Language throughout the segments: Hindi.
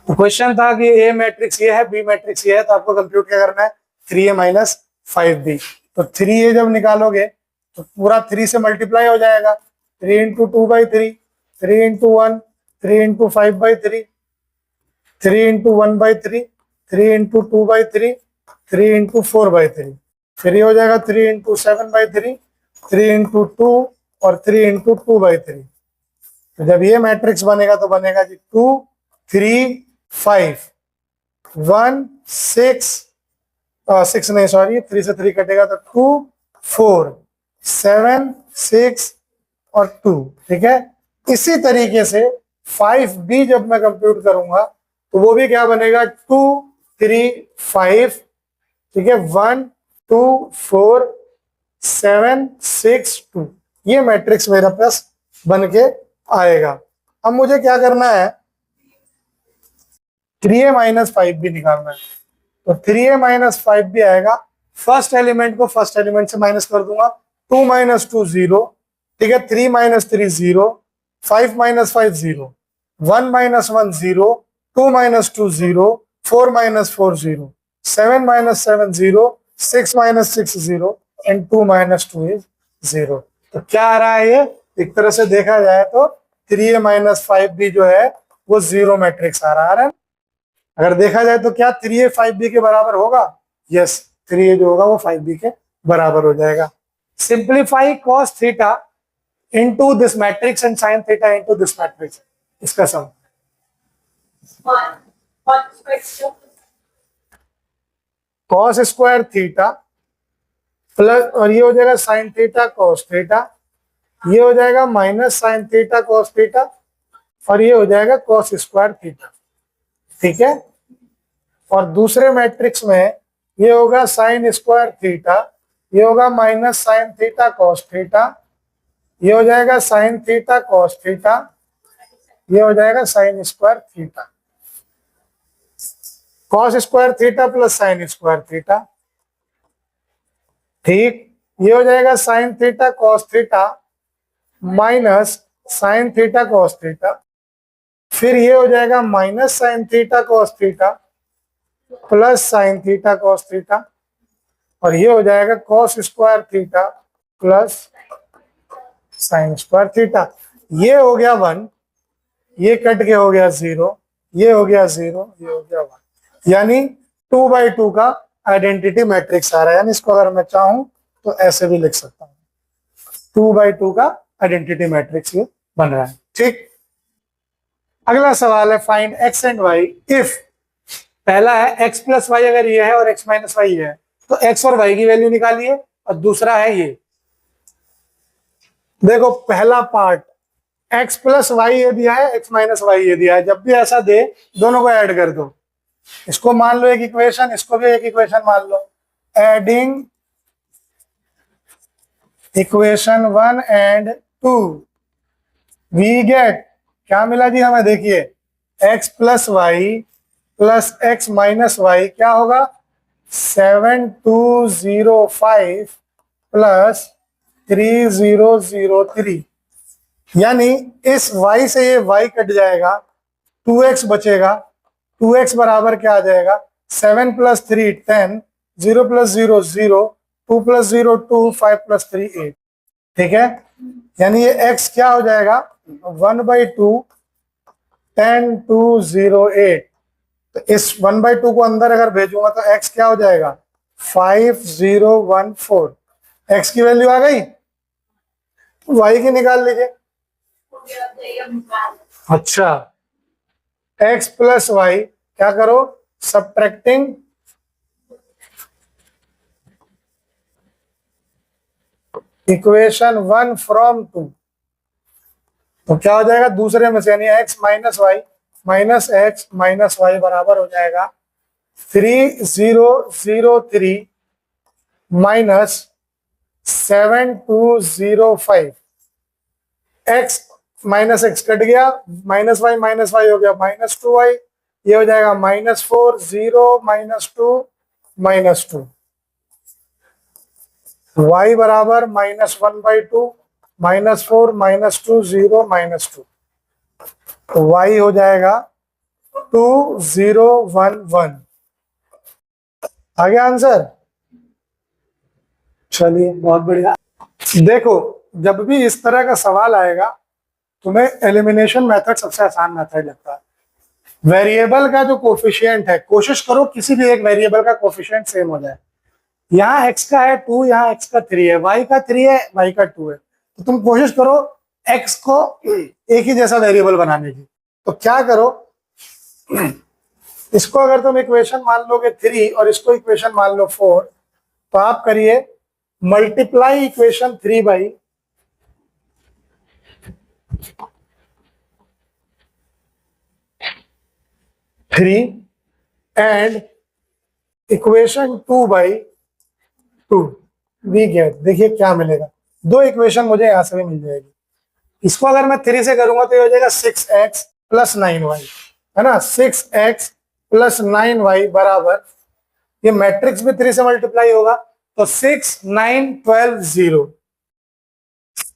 क्वेश्चन था कि ए मैट्रिक्स ये है, बी मैट्रिक्स ये है, तो आपको कंप्यूट क्या करना है 3a माइनस 5b। तो 3a जब निकालोगे तो पूरा 3 से मल्टीप्लाई हो जाएगा, 3 into 2/3, 3 into 1, 3 into 5/3, 3 into 1/3, 3 into 2/3, 3 into 4/3, फिर ये हो जाएगा 3 इंटू 7/3, 3 इंटू 2 और 3 इंटू 2/3। तो जब ये मैट्रिक्स बनेगा तो बनेगा जी 2 3 5 1 6 6 नहीं सॉरी 3 से 3 कटेगा तो 2 4 7 6 और 2। ठीक है, इसी तरीके से 5b जब मैं कंप्यूट करूंगा तो वो भी क्या बनेगा 2 3 5, ठीक है, 1 2 4 7 6 2। ये मैट्रिक्स मेरा पास बन के आएगा। अब मुझे क्या करना है 3a माइनस 5b निकालना है। तो 3a माइनस 5b आएगा, फर्स्ट एलिमेंट को फर्स्ट एलिमेंट से माइनस कर दूंगा, 2 माइनस 2 0, ठीक है, 3 minus 3 0, 5 minus 5 0, 1 minus 1 0, 2 minus 2 0, 4 minus 4 0, 7 minus 7 0, 6 minus 6 0 and 2 minus 2 is 0। तो क्या आ रहा है ये, एक तरह से देखा जाए तो 3a माइनस 5b जो है वो 0 मैट्रिक्स आ रहा है। अगर देखा जाए तो क्या 3a 5b के बराबर होगा? यस, 3a जो होगा वो 5b के बराबर हो जाएगा। Simplify cos theta into this matrix and sin theta into this matrix, इसका सम cos स्क्वायर थीटा प्लस, और ये हो जाएगा sin थीटा cos थीटा, ये हो जाएगा minus sin theta cos theta, और ये हो जाएगा cos स्क्वायर थीटा। ठीक है, और दूसरे मैट्रिक्स में ये होगा साइन स्क्वायर थीटा, ये होगा minus sine theta cos theta, ये हो जाएगा साइन थीटा कॉस थीटा, ये हो जाएगा sine square theta. Cos square theta plus sine square theta, ठीक, ये हो जाएगा sine theta cos theta minus sine theta cos theta, फिर ये हो जाएगा minus sine theta cos theta plus sine theta cos theta, और ये हो जाएगा cos square theta plus sine square theta. ये हो गया 1, ये कट के हो गया 0, ये हो गया 0, ये हो गया 1, यानी 2/2 का आइडेंटिटी मैट्रिक्स आ रहा है। यानी इसको अगर मैं चाहूं तो ऐसे भी लिख सकता हूं, 2/2 का आइडेंटिटी मैट्रिक्स ये बन रहा है। ठीक, अगला सवाल है find x and y if, पहला है x प्लस वाई अगर ये है और x माइनस वाई है तो x और y की वैल्यू निकालिए, और दूसरा है ये, देखो पहला पार्ट x प्लस वाई ये दिया है, x माइनस वाई ये दिया है, जब भी ऐसा दे दोनों को ऐड कर दो, इसको मान लो एक इक्वेशन, इसको भी एक इक्वेशन मान लो, adding equation 1 and 2 we get, क्या मिला जी हमें, देखिए x plus y plus x minus y क्या होगा 7205 प्लस 3003, यानी इस y से ये y कट जाएगा, 2x बचेगा, 2x बराबर क्या आ जाएगा 7 प्लस 3 10, 0 प्लस 0 0, 2 प्लस 0 2, 5 प्लस 3 8। ठीक है, यानी ये x क्या हो जाएगा 1/2 10 2 0 8, तो इस 1/2 को अंदर अगर भेजूंगा तो x क्या हो जाएगा 5014। x की वैल्यू आ गई, y की निकाल लीजिए। अच्छा, x प्लस वाई क्या करो, सब्ट्रैक्टिंग इक्वेशन 1 फ्रॉम 2, तो क्या हो जाएगा दूसरे में से, यानी x minus y minus x minus y बराबर हो जाएगा 3003 minus 7205। x minus x cut गया, माइनस वाई हो गया -2y, ये हो जाएगा -4 0 -2 -2, y बराबर -1/2 -4 -2 0 -2, तो y हो जाएगा 2011 आ गया आंसर। चलिए बहुत बढ़िया। देखो जब भी इस तरह का सवाल आएगा तुम्हें एलिमिनेशन मेथड सबसे आसान मेथड लगता है। वेरिएबल का जो कोफिशिएंट है, कोशिश करो किसी भी एक वेरिएबल का कोफिशिएंट सेम हो जाए। यहाँ x का है 2, यहाँ x का 3 है, y का 3 है, y का 2 है, तो तुम कोशिश करो x को एक ही जैसा वेरिएबल बनाने की। तो क्या करो, इसको अगर तुम इक्वेशन मान लोगे 3 और इसको इक्वेशन मान लो 4, तो आप करिए multiply equation 3 by three and equation 2 by 2 we get. देखिए क्या मिलेगा, दो इक्वेशन मुझे यहां से भी मिल जाएगी। इसको अगर मैं 3 से करूंगा तो ये हो जाएगा 6x प्लस 9y, है ना। 6x प्लस 9y बराबर, ये मैट्रिक्स भी 3 से मल्टीप्लाई होगा तो 6 9 12 0,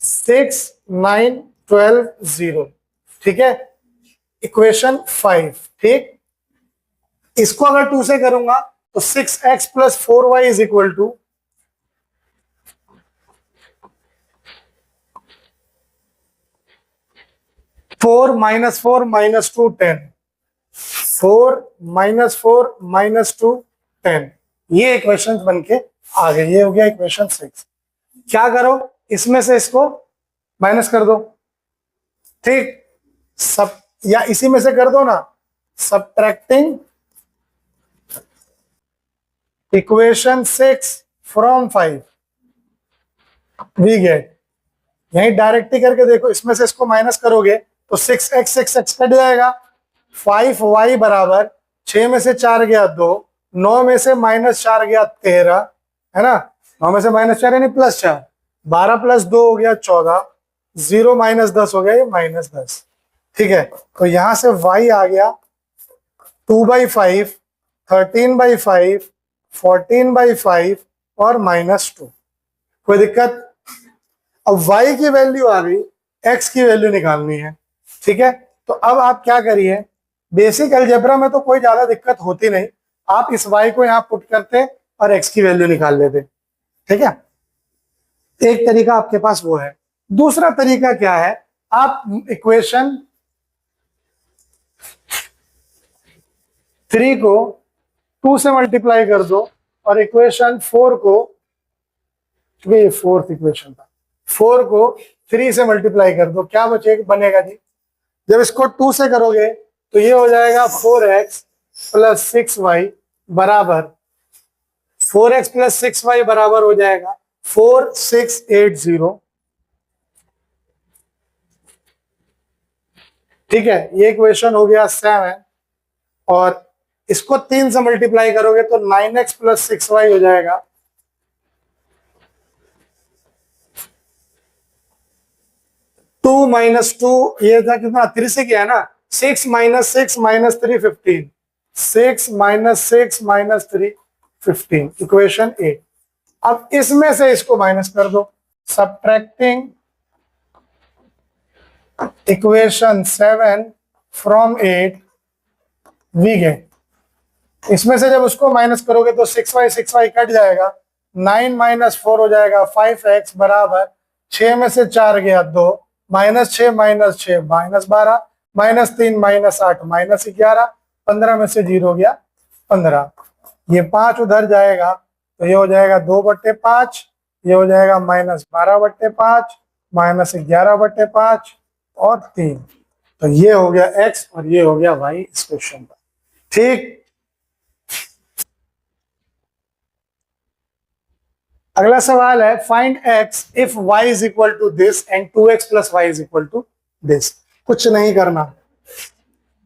6 9 12 0, ठीक है। इक्वेशन 5, ठीक। इसको अगर 2 से करूंगा तो 6x plus 4y is equal to 4 minus 4 minus 2 10, 4 minus 4 minus 2 10। ये इक्वेशन बन के आ गए, ये हो गया इक्वेशन 6। क्या करो, इसमें से इसको माइनस कर दो, ठीक। सब या इसी में से कर दो ना, subtracting equation 6 from 5 we get. यही डायरेक्ट ही करके देखो, इसमें से इसको माइनस करोगे तो 6x 6x कट जाएगा। 5y बराबर 6 में से 4 गया 2, 9 में से माइनस 4 गया 13, है ना। 9 में से माइनस 4 यानी प्लस 4, 12 प्लस 2 हो गया 14, 0 माइनस 10 हो गया ये माइनस 10, ठीक है। तो यहां से y आ गया 2/5, 13/5, 14/5 और -2। कोई दिक्कत? अब y की वैल्यू आ गई, x की वैल्यू निकालनी है, ठीक है। तो अब आप क्या करिए, बेसिक अलजेब्रा में तो कोई ज्यादा दिक्कत होती नहीं, आप इस y को यहां पुट करते और x की वैल्यू निकाल लेते, ठीक है। एक तरीका आपके पास वो है। दूसरा तरीका क्या है, आप इक्वेशन 3 को 2 से मल्टीप्लाई कर दो और इक्वेशन 4 को, ये फोर्थ इक्वेशन था, 4 को 3 से मल्टीप्लाई कर दो। क्या बनेगा जी, जब इसको 2 से करोगे तो ये हो जाएगा 4x प्लस 6y बराबर, 4x प्लस 6y बराबर हो जाएगा 4680, ठीक है। ये इक्वेशन हो गया 7 और इसको 3 से मल्टीप्लाई करोगे तो 9x प्लस 6y हो जाएगा 2 माइनस 2, ये था कितना, 3 से किया ना, 6 minus 6 minus 3 15, 6 minus 6 minus 3 15, equation 8। अब इसमें से इसको माइनस कर दो, subtracting equation 7 from 8 we get. इसमें से जब उसको माइनस करोगे तो 6y कट जाएगा, 9 माइनस 4 हो जाएगा 5x बराबर 6 में से 4 गया 2, -6 माइनस 6 -12, -3 माइनस 8 -11, 15 में से 0 गया 15। ये 5 उधर जाएगा तो ये हो जाएगा 2/5, ये हो जाएगा -12/5, -11/5 और 3। तो ये हो गया x और ये हो गया y इस क्वेश्चन का, ठीक। अगला सवाल है, find x if y is equal to this and 2x plus y is equal to this. कुछ नहीं करना,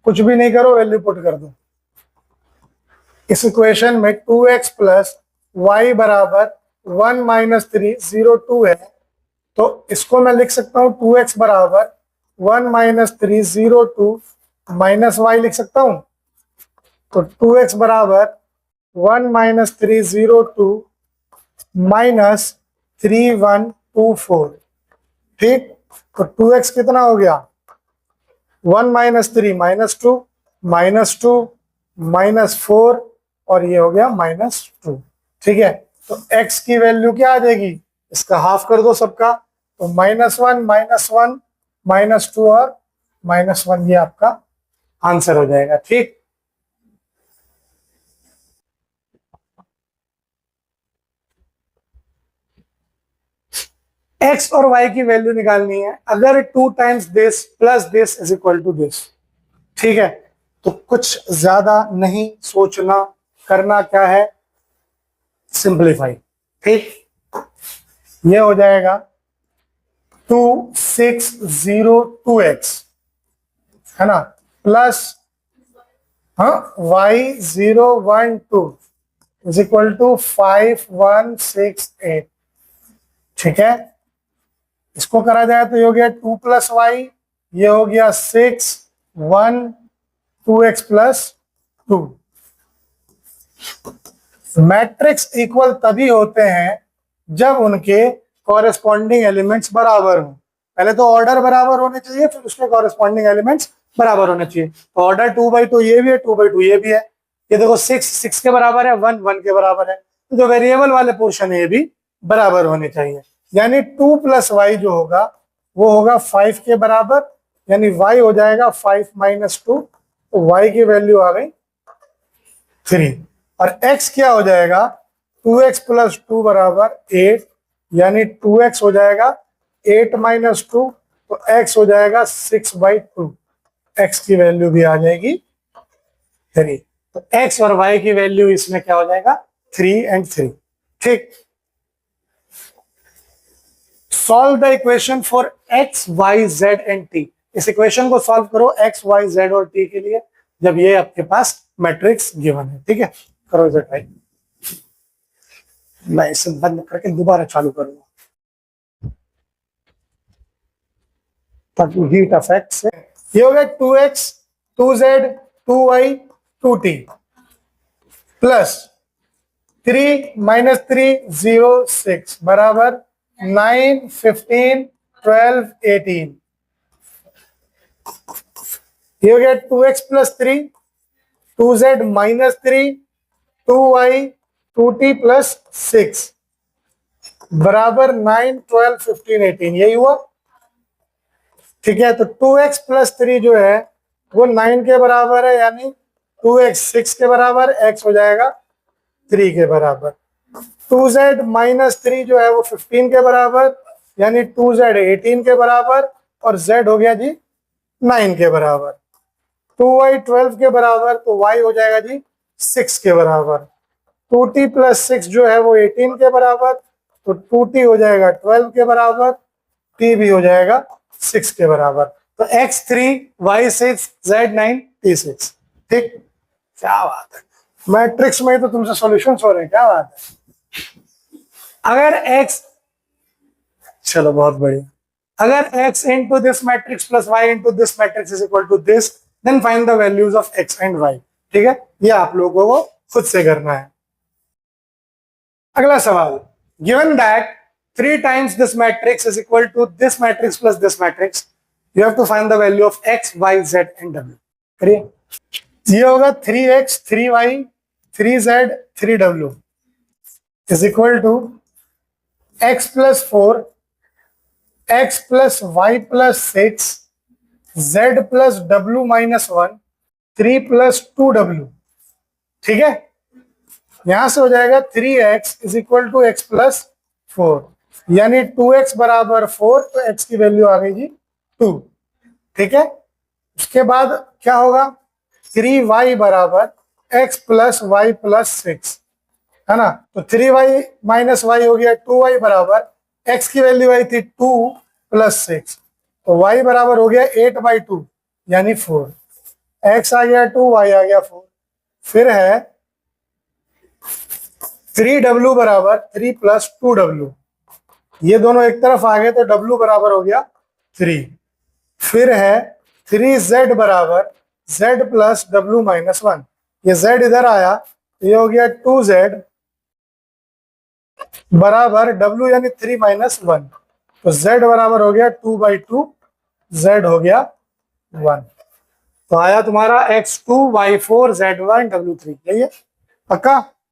कुछ भी नहीं करो, वैल्यू पुट कर दो। इस इक्वेशन में 2x प्लस y बराबर 1 माइनस 3 0 2 है, तो इसको मैं लिख सकता हूं 2x बराबर 1 माइनस 3 0 2 माइनस y लिख सकता हूं। तो 2x बराबर 1 माइनस 3 0 2 माइनस 3 1 2 4, ठीक। तो 2x कितना हो गया, 1 माइनस 3 -2 -2, -4 और ये हो गया -2। ठीक है, तो x की वैल्यू क्या आ जाएगी, इसका हाफ कर दो सबका, तो -1, -1, -2 और -1, ये आपका आंसर हो जाएगा। ठीक, x और y की वैल्यू निकालनी है। अगर 2 times this plus this is equal to this, ठीक है, तो कुछ ज्यादा नहीं सोचना, करना क्या है, सिंप्लीफाई। ठीक, ये हो जाएगा 2602x, है ना, plus y012 is equal to 5168। ठीक है, इसको करा जाए तो ये हो गया 2 + y, ये हो गया 6, 1, 2x + 2। मैट्रिक्स इक्वल तभी होते हैं जब उनके कॉरेस्पॉन्डिंग एलिमेंट्स बराबर हों। पहले तो ऑर्डर बराबर होने चाहिए, फिर उसके कॉरेस्पॉन्डिंग एलिमेंट्स बराबर होने चाहिए। तो ऑर्डर 2/2 ये भी है, 2/2 ये भी है। ये देखो 6 के बराबर है, 1 के बराबर है, तो जो वेरिएबल वाले पोर्शन है ये भी बराबर होने चाहिए। यानी 2 + y जो होगा वो होगा 5 के बराबर, यानी y हो जाएगा 5 - 2, तो y की वैल्यू आ गई 3। और x क्या हो जाएगा, 2x + 2 बराबर 8, यानी 2x हो जाएगा 8 - 2, तो x हो जाएगा 6/2। x की वैल्यू भी आ जाएगी 3। तो x और y की वैल्यू इसमें क्या हो जाएगा, 3 और 3। ठीक, solve the equation for x, y, z and t। इस इक्वेशन को सॉल्व करो x, y, z और t के लिए, जब ये आपके पास मैट्रिक्स गिवन है। ठीक है, करो इसे ट्राई। मैं इसे बंद करके दोबारा चालू करूंगा ताकि हीट इफेक्ट से। ये हो गया 2x, 2z, 2y, 2t plus 3 - 3 0 6 बराबर 9 15 12 18। ये हो गया 2x + 3, 2z - 3, 2y, 2t + 6 बराबर 9 12 15 18। यही हुआ। ठीक है, तो 2x + 3 जो है वो 9 के बराबर है, यानी 2x 6 के बराबर, x हो जाएगा 3 के बराबर। 2z - 3 जो है वो 15 के बराबर, यानी 2z 18 के बराबर, और z हो गया जी 9 के बराबर। 2y 12 के बराबर, तो y हो जाएगा जी 6 के बराबर। 2t + 6 जो है वो 18 के बराबर, तो 2t हो जाएगा 12 के बराबर, t भी हो जाएगा 6 के बराबर। तो x 3, y 6, z 9, t 6। ठीक, क्या बात है, मैट्रिक्स में तो तुमसे सॉल्यूशंस हो रहे हैं, क्या बात है। अगर x, चलो बहुत बढ़िया, अगर x into this matrix plus y into this matrix is equal to this, then find the values of x and y। ठीक है, ये आप लोगों को खुद से करना है। अगला सवाल, given that 3 times this matrix is equal to this matrix plus this matrix, you have to find the value of x, y, z and w। करिए, ये होगा 3x 3y 3z 3w is equal to x + 4, x + y + 6, z + w - 1, 3 + 2w। ठीक है, यहां से हो जाएगा 3x is equal to x + 4, यानी 2x बराबर 4, तो x की वैल्यू आ गई जी 2। ठीक है, उसके बाद क्या होगा, 3y बराबर x + y + 6, है ना, तो 3y - y हो गया 2y बराबर, x की वैल्यू आई थी 2 + 6, तो y बराबर हो गया 8/2 यानी 4। x आ गया 2, y आ गया 4। फिर है 3w बराबर 3 + 2w, ये दोनों एक तरफ आ गए तो w बराबर हो गया 3। फिर है 3z बराबर z + w - 1, ये z इधर आया, ये हो गया 2z बराबर w यानी 3 - 1, तो z बराबर हो गया 2/2, z हो गया 1। तो आया तुम्हारा x2 y4 z1 w3, यही है पक्का।